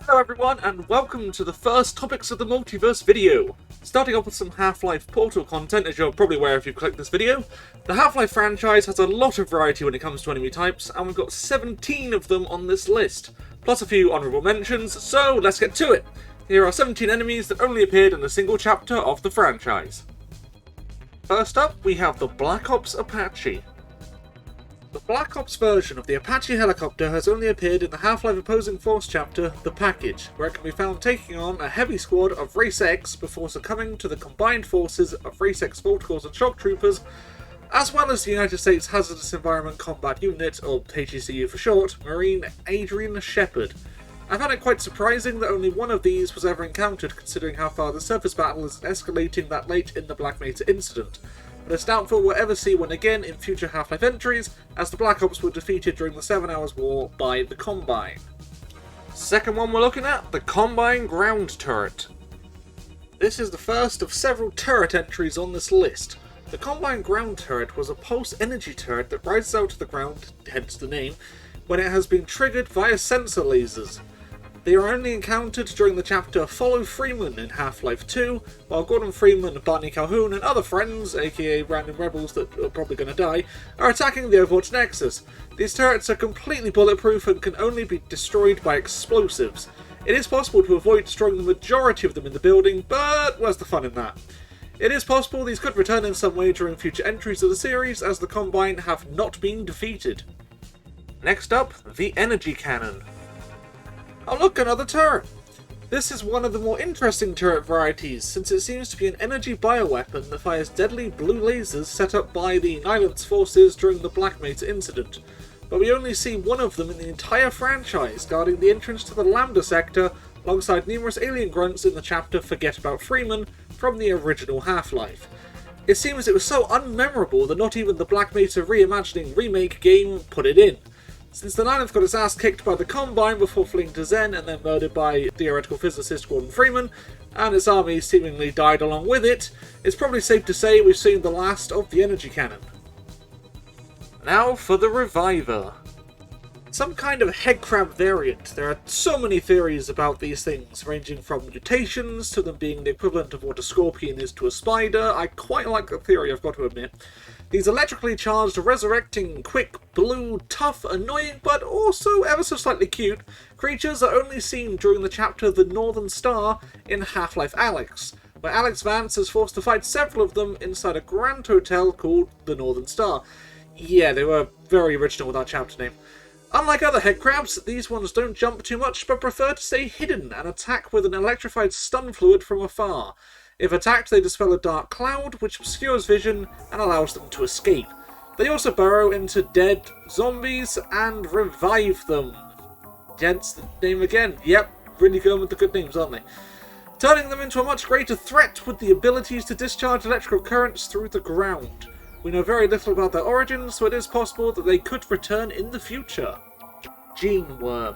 Hello everyone, and welcome to the first Topics of the Multiverse video. Starting off with some Half-Life Portal content, as you're probably aware if you've clicked this video. The Half-Life franchise has a lot of variety when it comes to enemy types, and we've got 17 of them on this list, plus a few honourable mentions, so let's get to it. Here are 17 enemies that only appeared in a single chapter of the franchise. First up, we have the Black Ops Apache. The Black Ops version of the Apache helicopter has only appeared in the Half-Life Opposing Force chapter, The Package, where it can be found taking on a heavy squad of Race X before succumbing to the combined forces of Race X Voltigeurs and Shock Troopers, as well as the United States Hazardous Environment Combat Unit, or HECU for short, Marine Adrian Shepard. I found it quite surprising that only one of these was ever encountered, considering how far the surface battle is escalating that late in the Black Mesa incident. But it's doubtful we'll ever see one again in future Half-Life entries, as the Black Ops were defeated during the 7 Hours War by the Combine. Second one we're looking at, the Combine Ground Turret. This is the first of several turret entries on this list. The Combine Ground Turret was a pulse energy turret that rises out of the ground, hence the name, when it has been triggered via sensor lasers. They are only encountered during the chapter Follow Freeman in Half-Life 2, while Gordon Freeman, Barney Calhoun, and other friends, aka random rebels that are probably going to die, are attacking the Overwatch Nexus. These turrets are completely bulletproof and can only be destroyed by explosives. It is possible to avoid destroying the majority of them in the building, but where's the fun in that? It is possible these could return in some way during future entries of the series, as the Combine have not been defeated. Next up, the Energy Cannon. Oh look, another turret! This is one of the more interesting turret varieties, since it seems to be an energy bioweapon that fires deadly blue lasers set up by the Nylance forces during the Black Mesa incident. But we only see one of them in the entire franchise, guarding the entrance to the Lambda sector, alongside numerous alien grunts in the chapter Forget About Freeman from the original Half-Life. It seems it was so unmemorable that not even the Black Mesa Reimagining remake game put it in. Since the Nylance got its ass kicked by the Combine before fleeing to Xen and then murdered by theoretical physicist Gordon Freeman, and its army seemingly died along with it, it's probably safe to say we've seen the last of the Energy Cannon. Now for the Reviver. Some kind of headcrab variant. There are so many theories about these things, ranging from mutations to them being the equivalent of what a scorpion is to a spider. I quite like the theory, I've got to admit. These electrically charged, resurrecting, quick, blue, tough, annoying, but also ever so slightly cute creatures are only seen during the chapter The Northern Star in Half-Life Alyx, where Alex Vance is forced to fight several of them inside a grand hotel called The Northern Star. Yeah, they were very original with that chapter name. Unlike other headcrabs, these ones don't jump too much, but prefer to stay hidden and attack with an electrified stun fluid from afar. If attacked, they dispel a dark cloud, which obscures vision and allows them to escape. They also burrow into dead zombies and revive them. Hence the name again. Yep, really going with the good names, aren't they? Turning them into a much greater threat with the abilities to discharge electrical currents through the ground. We know very little about their origins, so it is possible that they could return in the future. Gene Worm.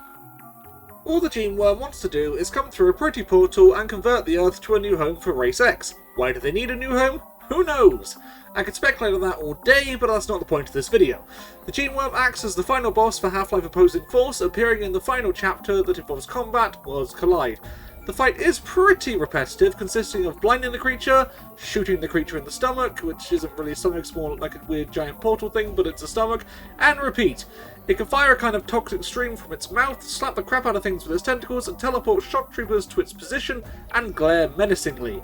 All the Gene Worm wants to do is come through a pretty portal and convert the Earth to a new home for Race X. Why do they need a new home? Who knows? I could speculate on that all day, but that's not the point of this video. The Gene Worm acts as the final boss for Half-Life Opposing Force, appearing in the final chapter that involves combat, was Collide. The fight is pretty repetitive, consisting of blinding the creature, shooting the creature in the stomach, which isn't really a stomach, it's more like a weird giant portal thing, but it's a stomach, and repeat. It can fire a kind of toxic stream from its mouth, slap the crap out of things with its tentacles, and teleport shock troopers to its position and glare menacingly.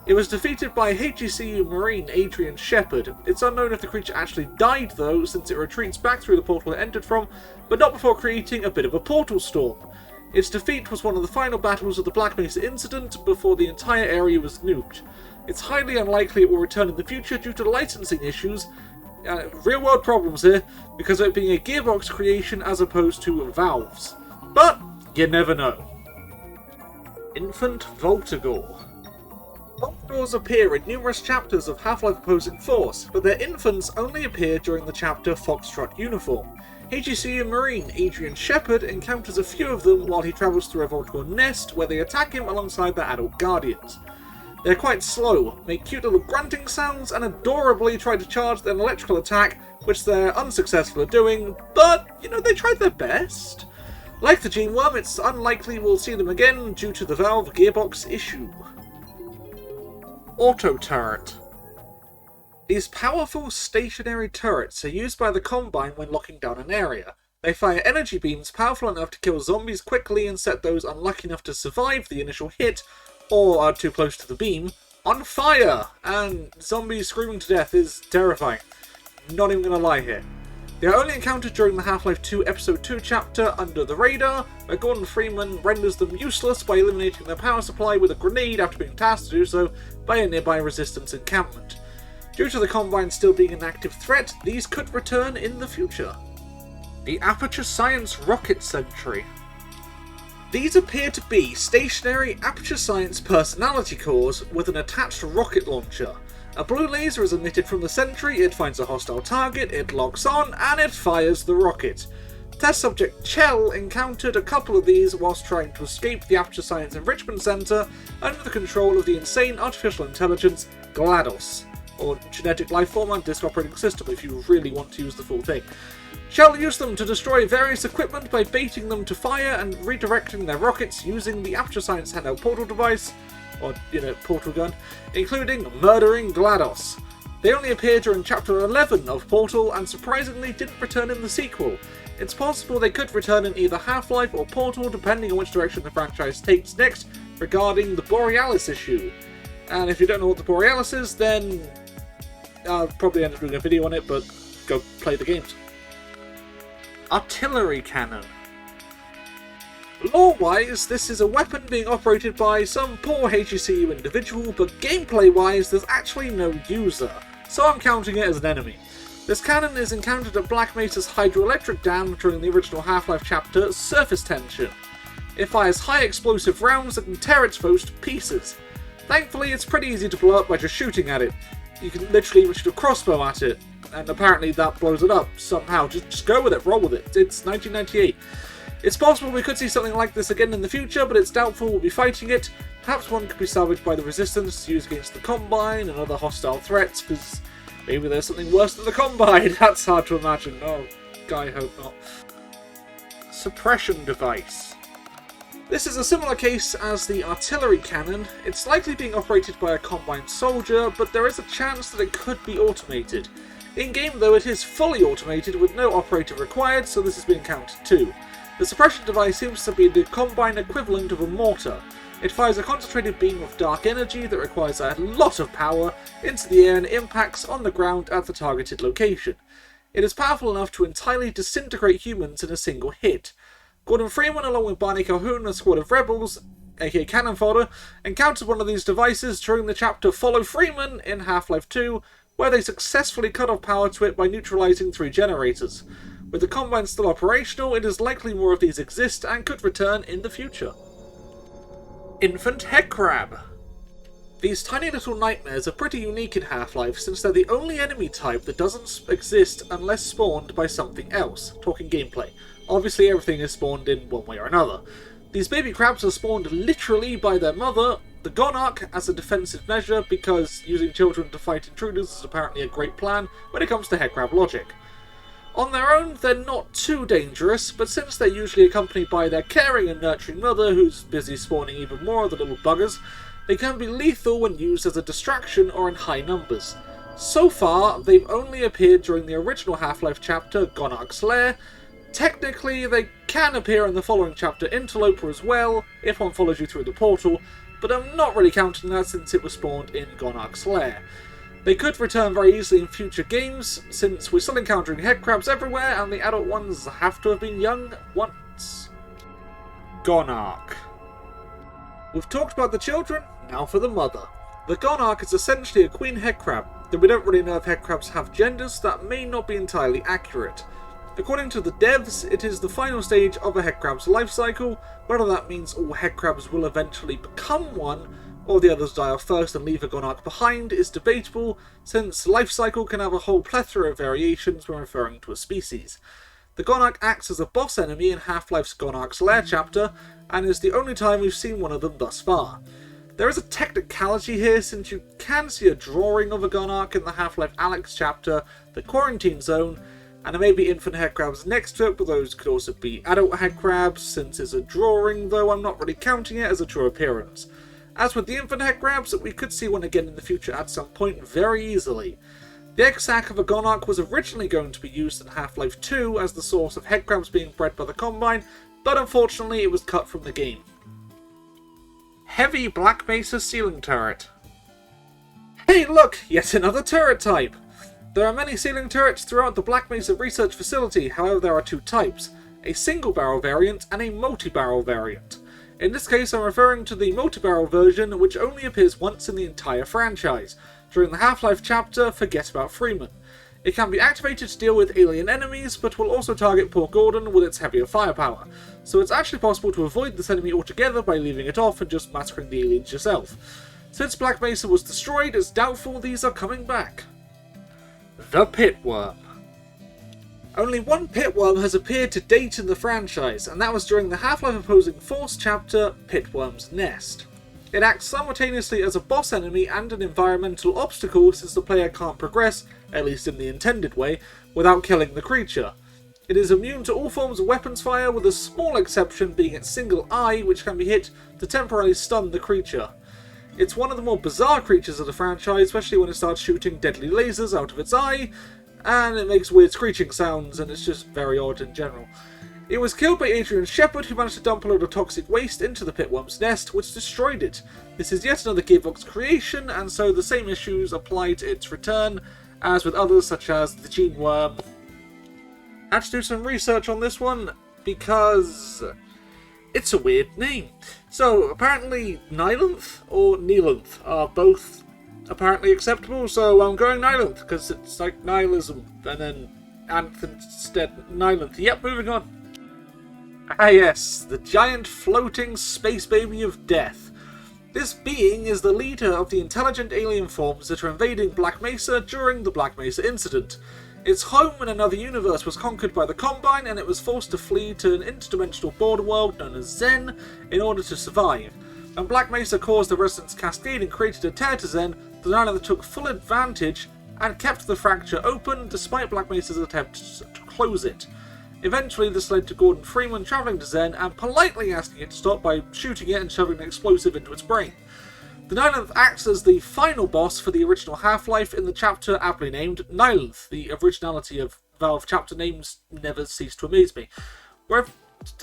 It was defeated by HECU Marine Adrian Shepard. It's unknown if the creature actually died though, since it retreats back through the portal it entered from, but not before creating a bit of a portal storm. Its defeat was one of the final battles of the Black Mesa incident before the entire area was nuked. It's highly unlikely it will return in the future due to licensing issues, real world problems here, because of it being a Gearbox creation as opposed to Valve's. But you never know. Infant Voltigeur. Voltigeurs appear in numerous chapters of Half-Life Opposing Force, but their infants only appear during the chapter Foxtrot Uniform. HECU Marine Adrian Shepard encounters a few of them while he travels through a Voltigeur nest, where they attack him alongside their adult guardians. They're quite slow, make cute little grunting sounds, and adorably try to charge an electrical attack, which they're unsuccessful at doing, but, you know, they tried their best. Like the Gene Worm, it's unlikely we'll see them again due to the Valve gearbox issue. Auto Turret. These powerful stationary turrets are used by the Combine when locking down an area. They fire energy beams powerful enough to kill zombies quickly and set those unlucky enough to survive the initial hit, or are too close to the beam, on fire! And zombies screaming to death is terrifying. Not even gonna lie here. They are only encountered during the Half-Life 2 Episode 2 chapter, Under the Radar, where Gordon Freeman renders them useless by eliminating their power supply with a grenade after being tasked to do so by a nearby resistance encampment. Due to the Combine still being an active threat, these could return in the future. The Aperture Science Rocket Sentry. These appear to be stationary Aperture Science personality cores with an attached rocket launcher. A blue laser is emitted from the sentry, it finds a hostile target, it locks on, and it fires the rocket. Test subject Chell encountered a couple of these whilst trying to escape the Aperture Science Enrichment Center under the control of the insane artificial intelligence GLaDOS, or Genetic Lifeform and Disk Operating System if you really want to use the full thing. Chell used them to destroy various equipment by baiting them to fire and redirecting their rockets using the Aperture Science handheld portal device, or, portal gun, including murdering GLaDOS. They only appeared during Chapter 11 of Portal and surprisingly didn't return in the sequel. It's possible they could return in either Half-Life or Portal depending on which direction the franchise takes next regarding the Borealis issue. And if you don't know what the Borealis is, then I'll probably end up doing a video on it, but go play the games. Artillery Cannon. Lore-wise, this is a weapon being operated by some poor HECU individual, but gameplay-wise, there's actually no user, so I'm counting it as an enemy. This cannon is encountered at Black Mesa's hydroelectric dam during the original Half-Life chapter, Surface Tension. It fires high explosive rounds that can tear its foes to pieces. Thankfully, it's pretty easy to blow up by just shooting at it. You can literally even shoot a crossbow at it, and apparently that blows it up somehow. Just go with it, roll with it. It's 1998. It's possible we could see something like this again in the future, but it's doubtful we'll be fighting it. Perhaps one could be salvaged by the Resistance to use against the Combine and other hostile threats, because maybe there's something worse than the Combine. That's hard to imagine. Oh, I hope not. Suppression Device. This is a similar case as the artillery cannon. It's likely being operated by a Combine soldier, but there is a chance that it could be automated. In-game, though, it is fully automated with no operator required, so this is being counted too. The suppression device seems to be the Combine equivalent of a mortar. It fires a concentrated beam of dark energy that requires a lot of power into the air and impacts on the ground at the targeted location. It is powerful enough to entirely disintegrate humans in a single hit. Gordon Freeman, along with Barney Calhoun and a squad of rebels, aka Cannon Fodder, encountered one of these devices during the chapter Follow Freeman in Half-Life 2, where they successfully cut off power to it by neutralizing 3 generators. With the Combine still operational, it is likely more of these exist and could return in the future. Infant Headcrab. These tiny little nightmares are pretty unique in Half-Life since they're the only enemy type that doesn't exist unless spawned by something else, talking gameplay. Obviously everything is spawned in one way or another. These baby crabs are spawned literally by their mother, the Gonarch, as a defensive measure because using children to fight intruders is apparently a great plan when it comes to headcrab logic. On their own, they're not too dangerous, but since they're usually accompanied by their caring and nurturing mother, who's busy spawning even more of the little buggers, they can be lethal when used as a distraction or in high numbers. So far, they've only appeared during the original Half-Life chapter, Gonarch's Lair. Technically, they can appear in the following chapter, Interloper, as well, if one follows you through the portal, but I'm not really counting that since it was spawned in Gonarch's Lair. They could return very easily in future games, since we're still encountering headcrabs everywhere, and the adult ones have to have been young once. Gonarch. We've talked about the children, now for the mother. The Gonarch is essentially a queen headcrab, though we don't really know if headcrabs have genders, that may not be entirely accurate. According to the devs, it is the final stage of a headcrab's life cycle. Whether that means all headcrabs will eventually become one, or the others die off first and leave a Gonarch behind, is debatable, since life cycle can have a whole plethora of variations when referring to a species. The Gonarch acts as a boss enemy in Half-Life's Gonarch's Lair chapter, and is the only time we've seen one of them thus far. There is a technicality here, since you can see a drawing of a Gonarch in the Half-Life Alyx chapter, The Quarantine Zone. And there may be infant headcrabs next to it, but those could also be adult headcrabs. Since it's a drawing, though, I'm not really counting it as a true appearance. As with the infant headcrabs, we could see one again in the future at some point very easily. The egg sac of a Gonarch was originally going to be used in Half-Life 2 as the source of headcrabs being bred by the Combine, but unfortunately it was cut from the game. Heavy Black Mesa ceiling turret. Hey look! Yet another turret type! There are many ceiling turrets throughout the Black Mesa research facility, however there are two types, a single barrel variant and a multi-barrel variant. In this case I'm referring to the multi-barrel version, which only appears once in the entire franchise. During the Half-Life chapter, Forget About Freeman. It can be activated to deal with alien enemies, but will also target poor Gordon with its heavier firepower, so it's actually possible to avoid this enemy altogether by leaving it off and just massacring the aliens yourself. Since Black Mesa was destroyed, it's doubtful these are coming back. The Pitworm. Only one Pitworm has appeared to date in the franchise, and that was during the Half-Life Opposing Force chapter, Pitworm's Nest. It acts simultaneously as a boss enemy and an environmental obstacle since the player can't progress, at least in the intended way, without killing the creature. It is immune to all forms of weapons fire, with a small exception being its single eye, which can be hit to temporarily stun the creature. It's one of the more bizarre creatures of the franchise, especially when it starts shooting deadly lasers out of its eye, and it makes weird screeching sounds, and it's just very odd in general. It was killed by Adrian Shepard, who managed to dump a load of toxic waste into the Pitworm's nest, which destroyed it. This is yet another Gearbox creation, and so the same issues apply to its return, as with others such as the Gene Worm. I had to do some research on this one, because it's a weird name. So, apparently Nihilith or Nihilanth are both apparently acceptable, so I'm going Nihilith, because it's like nihilism, and then Anth instead Nihilith. Yep, moving on. Ah yes, the giant floating space baby of death. This being is the leader of the intelligent alien forms that are invading Black Mesa during the Black Mesa incident. Its home in another universe was conquered by the Combine, and it was forced to flee to an interdimensional border world known as Xen in order to survive. When Black Mesa caused the Resonance Cascade and created a tear to Xen, the Nihilith took full advantage and kept the fracture open despite Black Mesa's attempt to close it. Eventually this led to Gordon Freeman travelling to Xen and politely asking it to stop by shooting it and shoving an explosive into its brain. The Nihilith acts as the final boss for the original Half-Life in the chapter aptly named Nihilith. The originality of Valve chapter names never cease to amaze me. Where it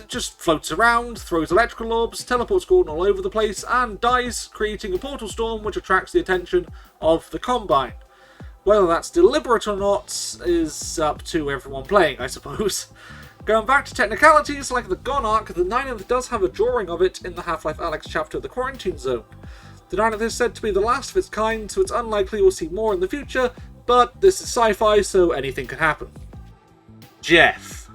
just floats around, throws electrical orbs, teleports Gordon all over the place, and dies, creating a portal storm which attracts the attention of the Combine. Whether that's deliberate or not is up to everyone playing, I suppose. Going back to technicalities, like the Gonarch, the Nihilith does have a drawing of it in the Half-Life Alyx chapter, The Quarantine Zone. The Nihilith is said to be the last of its kind, so it's unlikely we'll see more in the future, but this is sci-fi, so anything can happen. Jeff.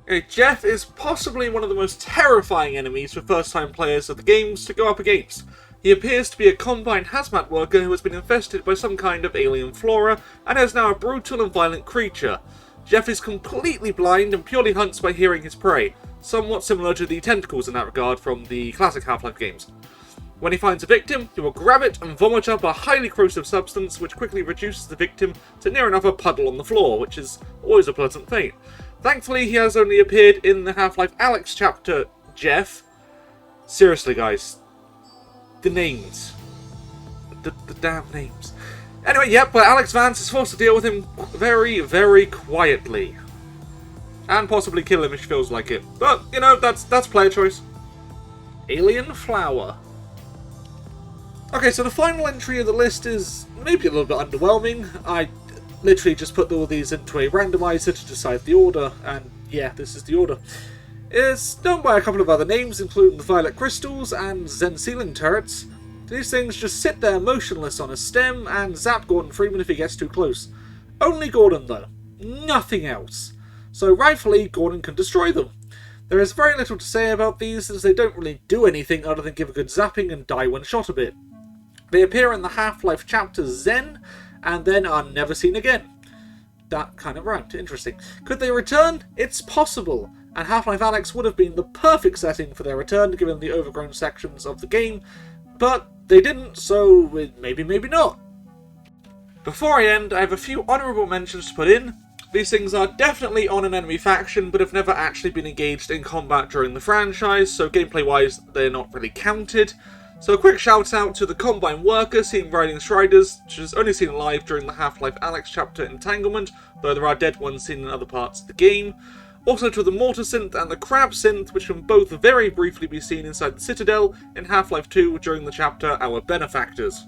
Okay, Jeff is possibly one of the most terrifying enemies for first-time players of the games to go up against. He appears to be a Combine hazmat worker who has been infested by some kind of alien flora, and is now a brutal and violent creature. Jeff is completely blind and purely hunts by hearing his prey, somewhat similar to the tentacles in that regard from the classic Half-Life games. When he finds a victim, he will grab it and vomit up a highly corrosive substance which quickly reduces the victim to near enough a puddle on the floor, which is always a pleasant fate. Thankfully, he has only appeared in the Half-Life Alyx chapter, Jeff. Seriously, guys. The names. The damn names. Anyway, yep, but Alex Vance is forced to deal with him very, very quietly. And possibly kill him if she feels like it. But, you know, that's player choice. Alien Flower. Okay, so the final entry of the list is maybe a little bit underwhelming. I literally just put all these into a randomizer to decide the order, and yeah, this is the order. It's known by a couple of other names, including the Violet Crystals and Xen Ceiling Turrets. These things just sit there motionless on a stem and zap Gordon Freeman if he gets too close. Only Gordon though, nothing else. So rightfully, Gordon can destroy them. There is very little to say about these, as they don't really do anything other than give a good zapping and die when shot a bit. They appear in the Half-Life chapter Xen, and then are never seen again. That kind of rhymed. Interesting. Could they return? It's possible, and Half-Life Alyx would have been the perfect setting for their return given the overgrown sections of the game, but they didn't, so maybe not. Before I end, I have a few honourable mentions to put in. These things are definitely on an enemy faction, but have never actually been engaged in combat during the franchise, so gameplay-wise, they're not really counted. So a quick shout out to the Combine Worker seen riding Striders, which is only seen live during the Half-Life Alyx chapter Entanglement, though there are dead ones seen in other parts of the game. Also to the Mortar Synth and the Crab Synth, which can both very briefly be seen inside the Citadel in Half-Life 2 during the chapter Our Benefactors.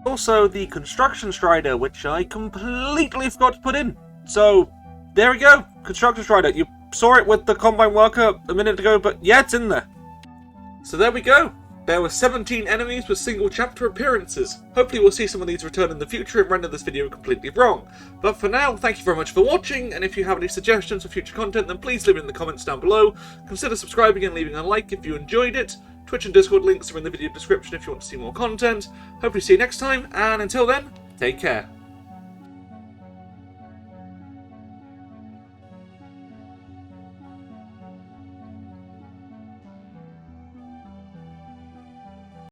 Also the Construction Strider, which I completely forgot to put in. So, there we go, Construction Strider. You saw it with the Combine Worker a minute ago, but yeah, it's in there. So there we go. There were 17 enemies with single chapter appearances. Hopefully we'll see some of these return in the future and render this video completely wrong. But for now, thank you very much for watching, and if you have any suggestions for future content, then please leave it in the comments down below. Consider subscribing and leaving a like if you enjoyed it. Twitch and Discord links are in the video description if you want to see more content. Hopefully see you next time, and until then, take care.